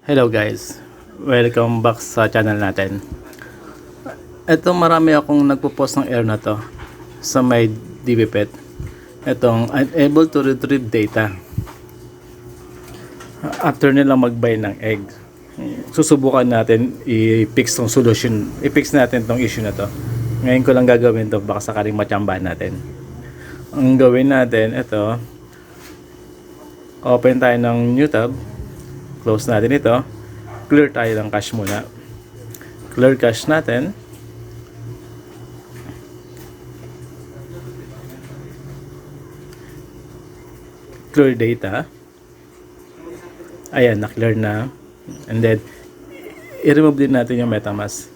Hello guys, welcome back sa channel natin. Ito marami akong nagpo-post ng error na to sa mydefipet. Itong unable to retrieve data after nila mag-buy ng egg. Susubukan natin i-fix tong solution, i-fix natin tong issue na to. Ngayon ko lang gagawin to, baka sakaling matsambahan natin. Ang gawin natin, ito, open tayo ng new tab, close natin ito, clear tayo ng cache muna, clear cache natin, clear data, ayan, na-clear na, and then i-remove din natin yung metamask.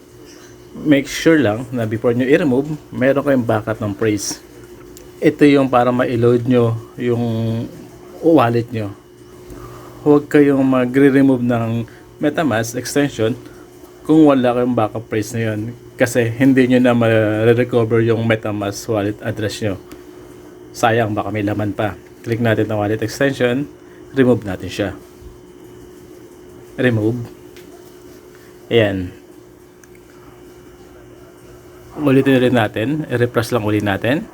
Make sure lang na before nyo i-remove, meron kayong backup ng phrase. Ito yung para ma-load nyo yung wallet nyo. Huwag kayong magre-remove ng metamask extension kung wala kayong backup phrase na yun, kasi hindi nyo na ma-recover yung metamask wallet address nyo. Sayang, baka may laman pa. Click natin ng wallet extension, remove natin siya. Remove. Ayan. Ulitin rin natin, i-refresh lang ulit natin.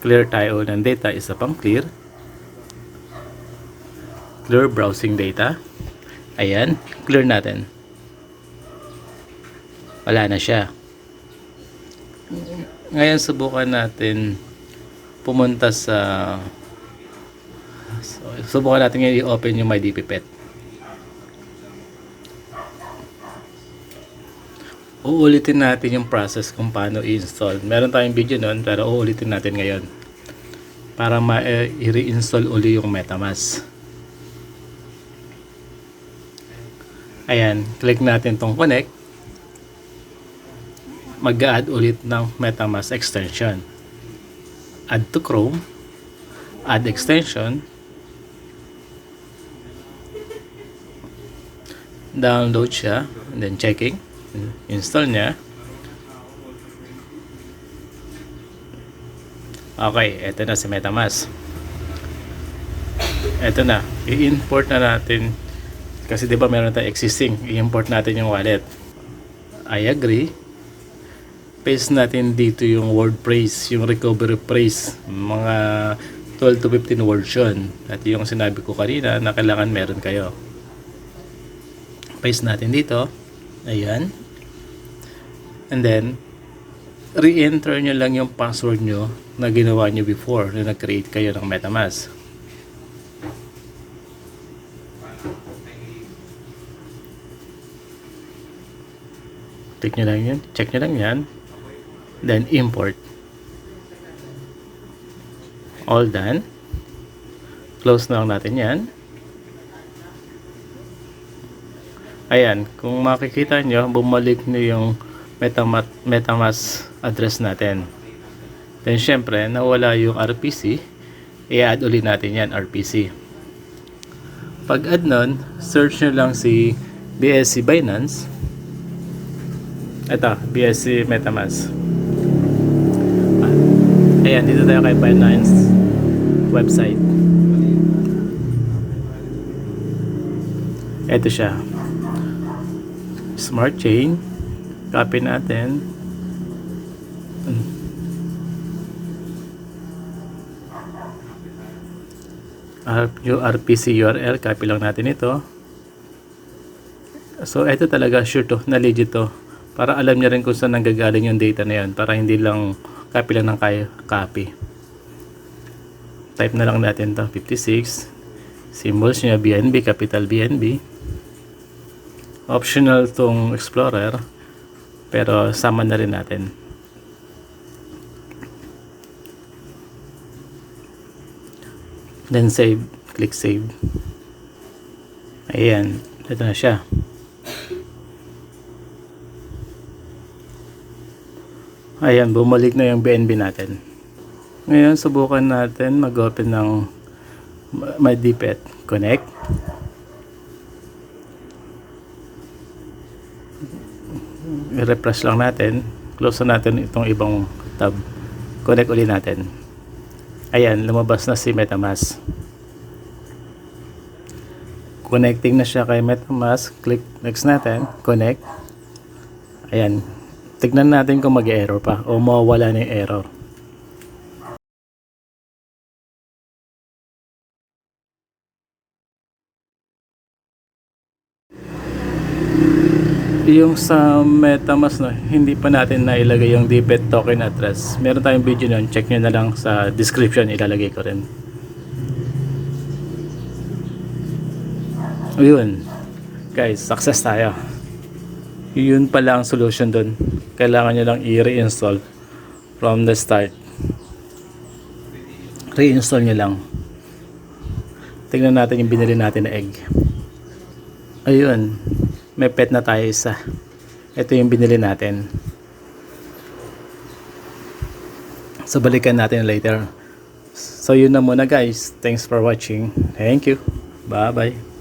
Clear tayo ng data, isa pang clear. Clear browsing data. Ayan, clear natin. Wala na siya. Ngayon subukan natin pumunta sa subukan natin i-open yung mydefipet. Uulitin natin yung process kung paano i-install. Meron tayong video nun, pero uulitin natin ngayon para ma-reinstall uli yung metamask. Ayan, click natin tong connect. Mag-add ulit ng metamask extension. Add to Chrome. Add extension. Download siya. And then checking. Install niya. Okay, eto na si metamask. Eto na. I-import na natin. Kasi di ba meron tayong existing, i-import natin yung wallet. I agree. Paste natin dito yung word phrase, yung recovery phrase, mga 12 to 15 words yun. At yung sinabi ko kanina na kailangan meron kayo. Paste natin dito. Ayan. And then, re-enter nyo lang yung password nyo na ginawa nyo before na nag-create kayo ng metamask. Check nyo lang yan. Check nyo lang yan. Then import. All done. Close na lang natin yan. Ayan. Kung makikita nyo, bumalik nyo yung metamask address natin. Then syempre, nawala yung RPC. I-add ulit natin yan, RPC. Pag add nun, search nyo lang si BSC Binance. Ito, BSC metamask. Ayan, dito tayo kay Binance website. Ito siya. Smart chain. Copy natin. Yung RPC URL, copy lang natin ito. So, ito talaga sure to, na legit to. Para alam niya rin kung saan nanggagaling yung data na yan. Para hindi lang copy lang ng copy. Type na lang natin to 56. Symbols niya BNB, capital BNB. Optional tong Explorer. Pero sama na rin natin. Then save. Click save. Ayan. Ito na siya. Ayan, bumalik na yung BNB natin. Ngayon, subukan natin mag-open ng mydefipet. Connect. I-refresh lang natin. Close na natin itong ibang tab. Connect ulit natin. Ayan, lumabas na si metamask. connecting na siya kay MetaMask. Click next natin, connect. Ayan, tignan natin kung mag-error pa o mawawala na yung error. Yung sa MetaMask, no, hindi pa natin nailagay yung DPET token address. Meron tayong video nun, check nyo na lang sa description, ilalagay ko rin. Ayun guys, success tayo. Yun pala ang solution dun. Kailangan nyo lang i-reinstall from the start. Reinstall nyo lang. Tingnan natin yung binili natin na egg. Ayun, may pet na tayo isa. Ito yung binili natin. So balikan natin later. So yun na muna guys. Thanks for watching. Thank you. Bye bye.